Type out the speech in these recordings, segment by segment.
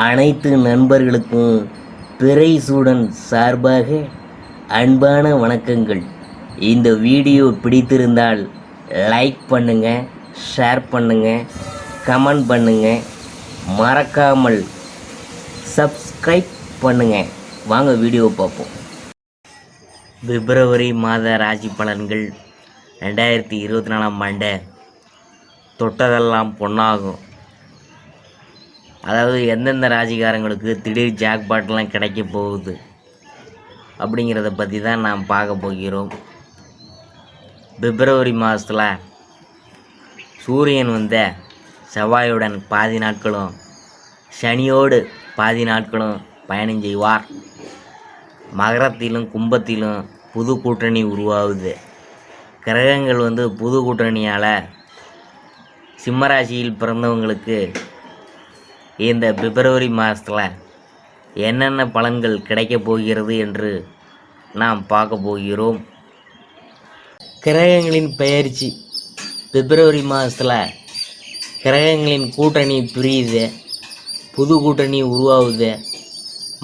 அனைத்து நண்பர்களுக்கும் பிறைசூடன் சார்பாக அன்பான வணக்கங்கள். இந்த வீடியோ பிடித்திருந்தால் லைக் பண்ணுங்கள், ஷேர் பண்ணுங்கள், கமெண்ட் பண்ணுங்கள், மறக்காமல் சப்ஸ்கிரைப் பண்ணுங்கள். வாங்க வீடியோ பார்ப்போம். பிப்ரவரி மாத ராசி பலன்கள் 2024ஆம் ஆண்டு. தொட்டதெல்லாம் பொன்னாகும். அதாவது எந்தெந்த ராசிக்காரங்களுக்கு திடீர் ஜாக்பாட்லாம் கிடைக்க போகுது அப்படிங்கிறத பற்றி தான் நாம் பார்க்க போகிறோம். பிப்ரவரி மாதத்தில் சூரியன் செவ்வாயுடன் பாதி நாட்களும் சனியோடு பாதி நாட்களும் பயணம் செய்வார். மகரத்திலும் கும்பத்திலும் புது கூட்டணி உருவாகுது. கிரகங்கள் புது கூட்டணியால் சிம்மராசியில் பிறந்தவங்களுக்கு இந்த பிப்ரவரி மாதத்தில் என்னென்ன பலன்கள் கிடைக்கப் போகிறது என்று நாம் பார்க்க போகிறோம். கிரகங்களின் பெயர்ச்சி பிப்ரவரி மாதத்தில் கிரகங்களின் கூட்டணி பிரியுது, புது கூட்டணி உருவாகுது.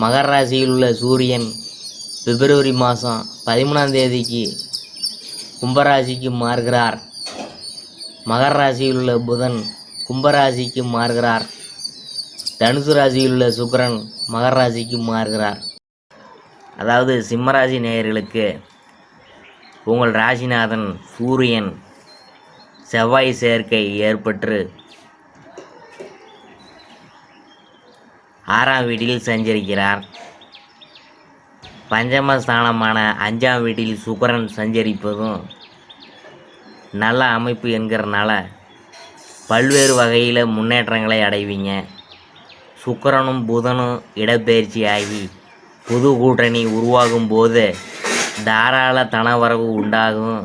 மகர ராசியில் உள்ள சூரியன் பிப்ரவரி மாதம் 13ஆம் தேதிக்கு கும்பராசிக்கு மாறுகிறார். மகர ராசியில் உள்ள புதன் கும்பராசிக்கு மாறுகிறார். தனுசு ராசியில் உள்ள சுக்கிரன் மகர ராசிக்கு மாறுகிறார். அதாவது சிம்மராசி நேயர்களுக்கு உங்கள் ராசிநாதன் சூரியன் செவ்வாய் சேர்க்கை ஏற்பட்டு 6ஆம் வீட்டில் சஞ்சரிக்கிறார். பஞ்சமஸ்தானமான 5ஆம் வீட்டில் சுக்கிரன் சஞ்சரிப்பதும் நல்ல அமைப்பு என்கிறனால பல்வேறு வகையில் முன்னேற்றங்களை அடைவீங்க. சுக்கிரனும் புதனும் இடப்பெயர்ச்சி ஆகி புது கூட்டணி உருவாகும் போது தாராள தனவரவு உண்டாகும்.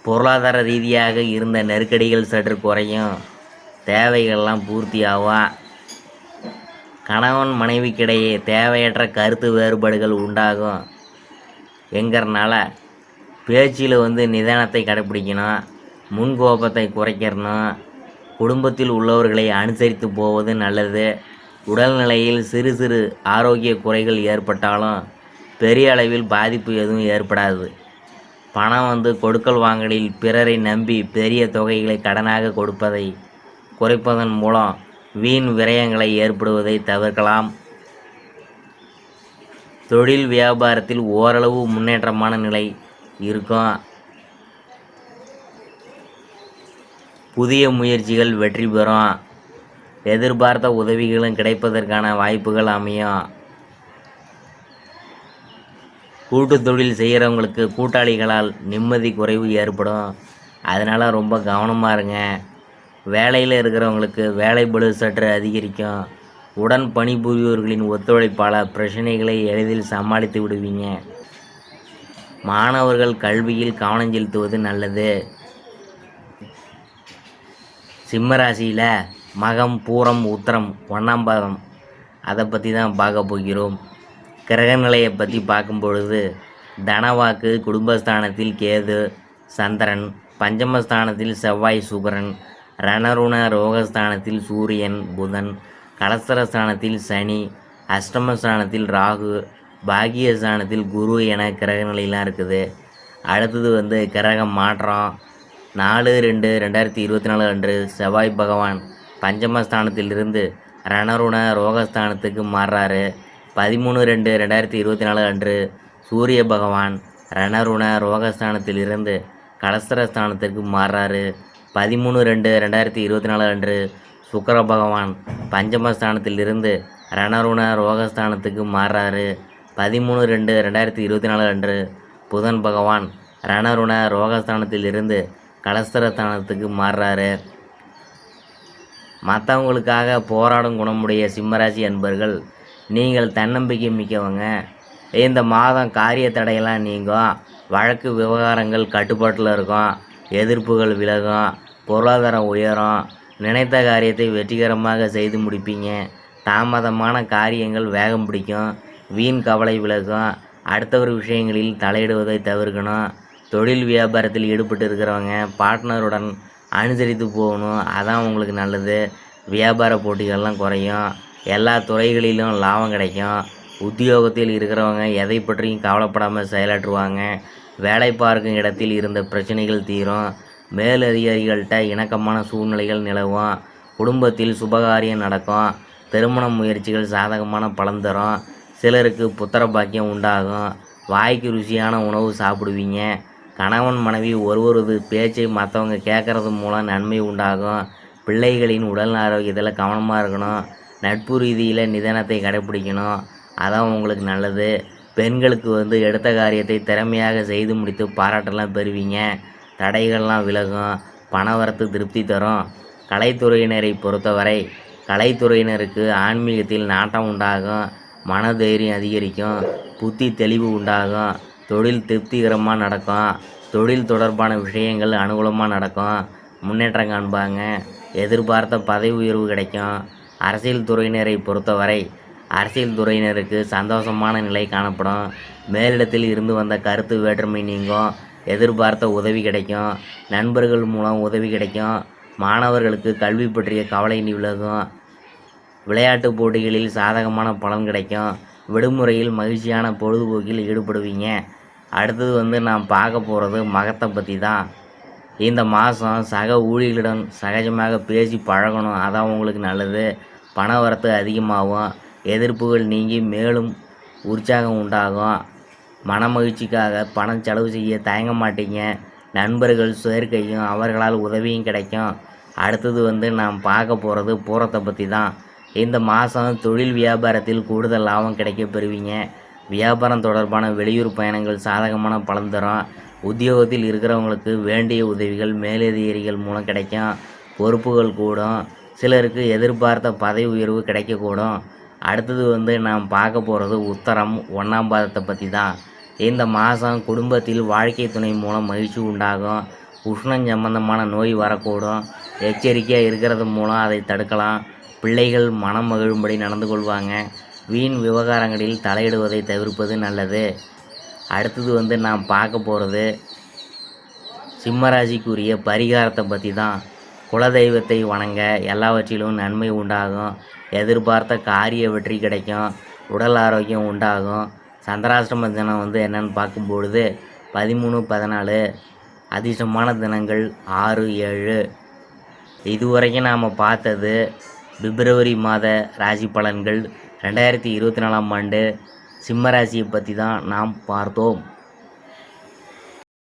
பொருளாதார ரீதியாக இருந்த நெருக்கடிகள் சற்று குறையும். தேவைகள்லாம் பூர்த்தி ஆகும். கணவன் மனைவிக்கிடையே தேவையற்ற கருத்து வேறுபாடுகள் உண்டாகும் என்கிறனால பேச்சில் நிதானத்தை கடைப்பிடிக்கணும். முன்கோபத்தை குறைக்கணும். குடும்பத்தில் உள்ளவர்களை அனுசரித்து போவது நல்லது. உடல்நிலையில் சிறு சிறு ஆரோக்கிய குறைகள் ஏற்பட்டாலும் பெரிய அளவில் பாதிப்பு எதுவும் ஏற்படாது. பணம் கொடுக்கல் வாங்கலில் பிறரை நம்பி பெரிய தொகைகளை கடனாக கொடுப்பதை குறைப்பதன் மூலம் வீண் விரயங்களை ஏற்படுவதை தவிர்க்கலாம். தொழில் வியாபாரத்தில் ஓரளவு முன்னேற்றமான நிலை இருக்கும். புதிய முயற்சிகள் வெற்றி பெறும். எதிர்பார்த்த உதவிகளும் கிடைப்பதற்கான வாய்ப்புகள் அமையும். கூட்டு தொழில் செய்கிறவங்களுக்கு கூட்டாளிகளால் நிம்மதி குறைவு ஏற்படும். அதனால் ரொம்ப கவனமாக இருங்க. வேலையில் இருக்கிறவங்களுக்கு வேலை பளு சற்று அதிகரிக்கும். உடன் பணிபுரிவோர்களின் ஒத்துழைப்பால் பிரச்சனைகளை எளிதில் சமாளித்து விடுவீங்க. மாணவர்கள் கல்வியில் கவனம் செலுத்துவது நல்லது. சிம்மராசியில் மகம் பூரம் உத்திரம் 1ஆம் பாதம் அதை பற்றி தான் பார்க்க போகிறோம். கிரகநிலையை பற்றி பார்க்கும் பொழுது தனவாக்கு குடும்பஸ்தானத்தில் கேது சந்திரன், பஞ்சமஸ்தானத்தில் செவ்வாய் சுக்கிரன், ரணருண ரோகஸ்தானத்தில் சூரியன் புதன், கலஸ்தரஸ்தானத்தில் சனி, அஷ்டமஸ்தானத்தில் ராகு, பாகியஸ்தானத்தில் குரு என கிரகநிலையெலாம் இருக்குது. அடுத்தது கிரக மாற்றம் 4/2/2024 அன்று செவ்வாய் பகவான் பஞ்சமஸ்தானத்திலிருந்து ரணருண ரோகஸ்தானத்துக்கு மாறுறாரு. 13/2/2024 அன்று சூரிய பகவான் ரணருண ரோகஸ்தானத்திலிருந்து கலஸ்தரஸ்தானத்திற்கு மாறுறாரு. 13/2/2024 அன்று சுக்கிர பகவான் பஞ்சமஸ்தானத்திலிருந்து ரணருண ரோகஸ்தானத்துக்கு மாறுறாரு. 13/2/2024 அன்று புதன் பகவான் ரணருண ரோகஸ்தானத்திலிருந்து கலஸ்தரஸ்தானத்துக்கு மாறுறாரு. மற்றவங்களுக்காக போராடும் குணமுடைய சிம்மராசி அன்பர்கள், நீங்கள் தன்னம்பிக்கை மிக்கவங்க. இந்த மாதம் காரிய தடையெல்லாம் நீங்கும். வழக்கு விவகாரங்கள் கட்டுப்பாட்டில் இருக்கும். எதிர்ப்புகள் விலகும். பொருளாதாரம் உயரும். நினைத்த காரியத்தை வெற்றிகரமாக செய்து முடிப்பீங்க. தாமதமான காரியங்கள் வேகம் பிடிக்கும். வீண் கவலை விலகும். அடுத்தவர் விஷயங்களில் தலையிடுவதை தவிர்க்கணும். தொழில் வியாபாரத்தில் ஈடுபட்டு இருக்கிறவங்க பார்ட்னருடன் அனுசரித்து போகணும். அதான் உங்களுக்கு நல்லது. வியாபார போட்டிகள்லாம் குறையும். எல்லா துறைகளிலும் லாபம் கிடைக்கும். உத்தியோகத்தில் இருக்கிறவங்க எதை பற்றியும் கவலைப்படாமல் செயலாற்றுவாங்க. வேலை பார்க்கும் இடத்தில் இருந்த பிரச்சனைகள் தீரும். மேலதிகாரிகள்கிட்ட இணக்கமான சூழ்நிலைகள் நிலவும். குடும்பத்தில் சுபகாரியம் நடக்கும். திருமண முயற்சிகள் சாதகமான பலன் தரும். சிலருக்கு புத்திர பாக்கியம் உண்டாகும். வாய்க்கு ருசியான உணவு சாப்பிடுவீங்க. கணவன் மனைவி ஒருவரது பேச்சை மற்றவங்க கேட்கறது மூலம் நன்மை உண்டாகும். பிள்ளைகளின் உடல் ஆரோக்கியத்தில் கவனமாக இருக்கணும். நட்பு ரீதியில் நிதானத்தை கடைப்பிடிக்கணும். அதான் உங்களுக்கு நல்லது. பெண்களுக்கு எடுத்த காரியத்தை திறமையாக செய்து முடித்து பாராட்டெல்லாம் பெறுவீங்க. தடைகள்லாம் விலகும். பணவரத்து திருப்தி தரும். கலைத்துறையினரை பொறுத்தவரை கலைத்துறையினருக்கு ஆன்மீகத்தில் நாட்டம் உண்டாகும். மனதைரியம் அதிகரிக்கும். புத்தி தெளிவு உண்டாகும். தொழில் திருப்திகரமாக நடக்கும். தொழில் தொடர்பான விஷயங்கள் அனுகூலமாக நடக்கும். முன்னேற்றம் காண்பாங்க. எதிர்பார்த்த பதவி உயர்வு கிடைக்கும். அரசியல் துறையினரை பொறுத்தவரை அரசியல் துறையினருக்கு சந்தோஷமான நிலை காணப்படும். மேலிடத்தில் இருந்து வந்த கருத்து வேற்றுமை நீங்கும். எதிர்பார்த்த உதவி கிடைக்கும். நண்பர்கள் மூலம் உதவி கிடைக்கும். மாணவர்களுக்கு கல்வி பற்றிய கவலை விலகும். விளையாட்டு போட்டிகளில் சாதகமான பலன் கிடைக்கும். விடுமுறையில் மகிழ்ச்சியான பொழுதுபோக்கில் ஈடுபடுவீங்க. அடுத்தது நான் பார்க்க போகிறது மகத்தை பற்றி தான். இந்த மாதம் சக ஊழியர்களுடன் சகஜமாக பேசி பழகணும். அதான் உங்களுக்கு நல்லது. பண வரத்து அதிகமாகும். எதிர்ப்புகள் நீங்கி மேலும் உற்சாகம் உண்டாகும். மன மகிழ்ச்சிக்காக பணம் செலவு செய்ய தயங்க மாட்டீங்க. நண்பர்கள் சேர்க்கையும் அவர்களால் உதவியும் கிடைக்கும். அடுத்தது நாம் பார்க்க போகிறது பூரத்தை பற்றி தான். இந்த மாதம் தொழில் வியாபாரத்தில் கூடுதல் லாபம் கிடைக்க பெறுவீங்க. வியாபாரம் தொடர்பான வெளியூர் பயணங்கள் சாதகமான பலன் தரும். உத்தியோகத்தில் இருக்கிறவங்களுக்கு வேண்டிய உதவிகள் மேலதிகாரிகள் மூலம் கிடைக்கும். பொறுப்புகள் கூடும். சிலருக்கு எதிர்பார்த்த பதவி உயர்வு கிடைக்கக்கூடும். அடுத்தது நாம் பார்க்க போகிறது உத்தரம் 1ஆம் பாதத்தை பற்றி தான். இந்த மாதம் குடும்பத்தில் வாழ்க்கை துணை மூலம் மகிழ்ச்சி உண்டாகும். உஷ்ணம் சம்பந்தமான நோய் வரக்கூடும். எச்சரிக்கையாக இருக்கிறது மூலம் அதை தடுக்கலாம். பிள்ளைகள் மனம் மகிழும்படி நடந்து கொள்வாங்க. வீண் விவகாரங்களில் தலையிடுவதை தவிர்ப்பது நல்லது. அடுத்தது நாம் பார்க்க போகிறது சிம்மராசிக்குரிய பரிகாரத்தை பற்றி தான். குலதெய்வத்தை வணங்க எல்லாவற்றிலும் நன்மை உண்டாகும். எதிர்பார்த்த காரிய வெற்றி கிடைக்கும். உடல் ஆரோக்கியம் உண்டாகும். சந்திராஷ்டம தினம் என்னென்னு பார்க்கும்பொழுது 13, 14. அதிர்ஷ்டமான தினங்கள் 6, 7. இதுவரைக்கும் நாம் பார்த்தது பிப்ரவரி மாத ராசி பலன்கள். 2024ஆம் ஆண்டு சிம்மராசியை பற்றி தான் நாம் பார்த்தோம்.